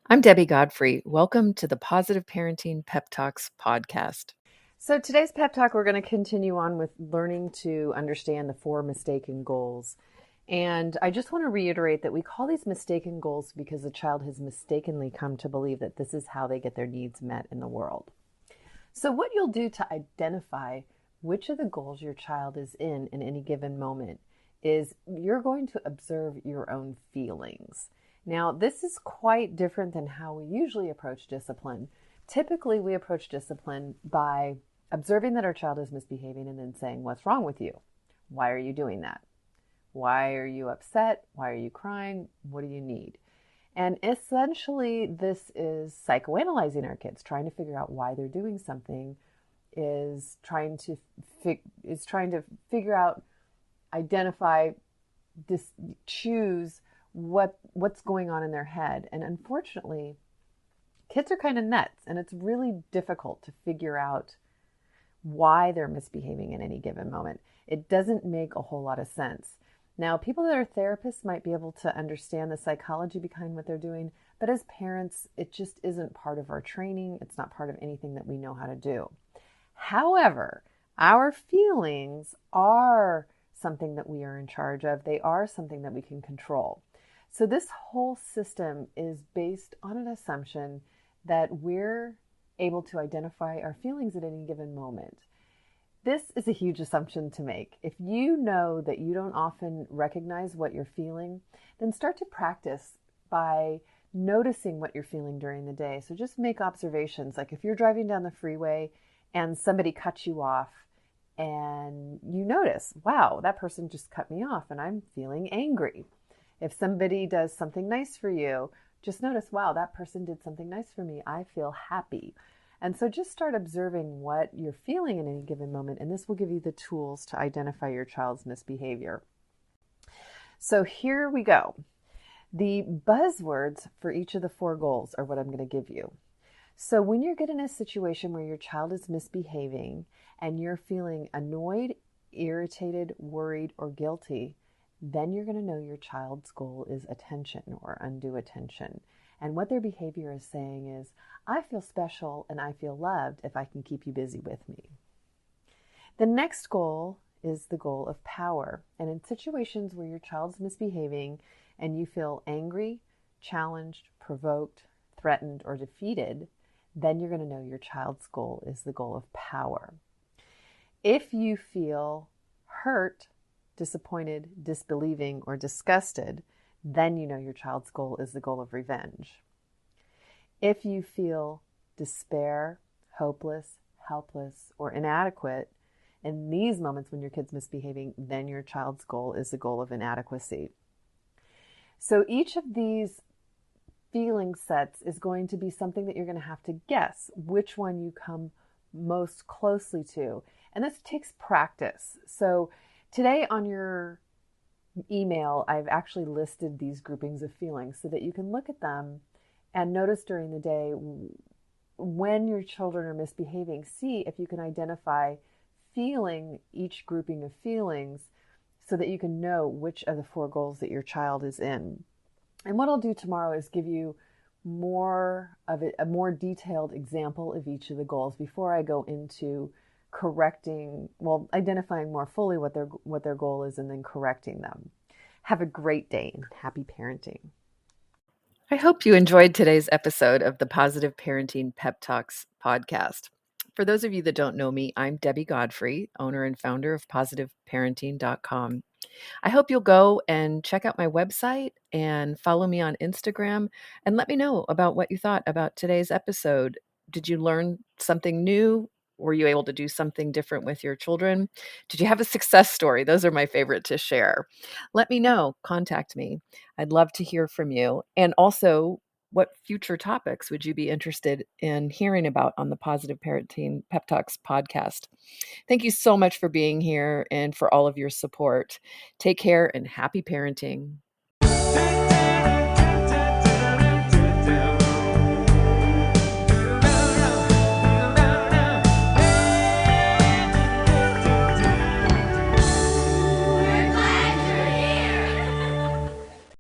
I'm Debbie Godfrey. Welcome to the Positive Parenting Pep Talks podcast. So today's pep talk, we're going to continue on with learning to understand the 4 mistaken goals. And I just want to reiterate that we call these mistaken goals because the child has mistakenly come to believe that this is how they get their needs met in the world. So what you'll do to identify which of the goals your child is in any given moment is you're going to observe your own feelings. Now, this is quite different than how we usually approach discipline. Typically, we approach discipline by observing that our child is misbehaving and then saying, "What's wrong with you? Why are you doing that? Why are you upset? Why are you crying? What do you need?" And essentially, this is psychoanalyzing our kids, trying to figure out why they're doing something, is trying to figure out, identify, choose what's going on in their head. And unfortunately, kids are kind of nuts, and it's really difficult to figure out why they're misbehaving in any given moment. It doesn't make a whole lot of sense. Now, people that are therapists might be able to understand the psychology behind what they're doing, but as parents, it just isn't part of our training. It's not part of anything that we know how to do. However, our feelings are something that we are in charge of. They are something that we can control. So this whole system is based on an assumption that we're able to identify our feelings at any given moment. This is a huge assumption to make. If you know that you don't often recognize what you're feeling, then start to practice by noticing what you're feeling during the day. So just make observations. Like if you're driving down the freeway and somebody cuts you off and you notice, wow, that person just cut me off and I'm feeling angry. If somebody does something nice for you, just notice, wow, that person did something nice for me. I feel happy. And so just start observing what you're feeling in any given moment, and this will give you the tools to identify your child's misbehavior. So here we go. The buzzwords for each of the 4 goals are what I'm going to give you. So when you're getting in a situation where your child is misbehaving and you're feeling annoyed, irritated, worried, or guilty, then you're going to know your child's goal is attention or undue attention. And what their behavior is saying is, I feel special and I feel loved if I can keep you busy with me. The next goal is the goal of power. And in situations where your child's misbehaving and you feel angry, challenged, provoked, threatened, or defeated, then you're going to know your child's goal is the goal of power. If you feel hurt, disappointed, disbelieving, or disgusted, then you know your child's goal is the goal of revenge. If you feel despair, hopeless, helpless, or inadequate, in these moments when your kid's misbehaving, then your child's goal is the goal of inadequacy. So each of these feeling sets is going to be something that you're going to have to guess which one you come most closely to. And this takes practice. So today on your email, I've actually listed these groupings of feelings so that you can look at them and notice during the day when your children are misbehaving. See if you can identify feeling each grouping of feelings so that you can know which of the 4 goals that your child is in. And what I'll do tomorrow is give you more of a more detailed example of each of the goals before I go into identifying more fully what their goal is and then correcting them. Have a great day and happy parenting. I hope you enjoyed today's episode of the Positive Parenting Pep Talks podcast. For those of you that don't know me, I'm Debbie Godfrey, owner and founder of positiveparenting.com. I hope you'll go and check out my website and follow me on Instagram and let me know about what you thought about today's episode. Did you learn something new? Were you able to do something different with your children? Did you have a success story? Those are my favorite to share. Let me know. Contact me. I'd love to hear from you. And also, what future topics would you be interested in hearing about on the Positive Parenting Pep Talks podcast? Thank you so much for being here and for all of your support. Take care and happy parenting.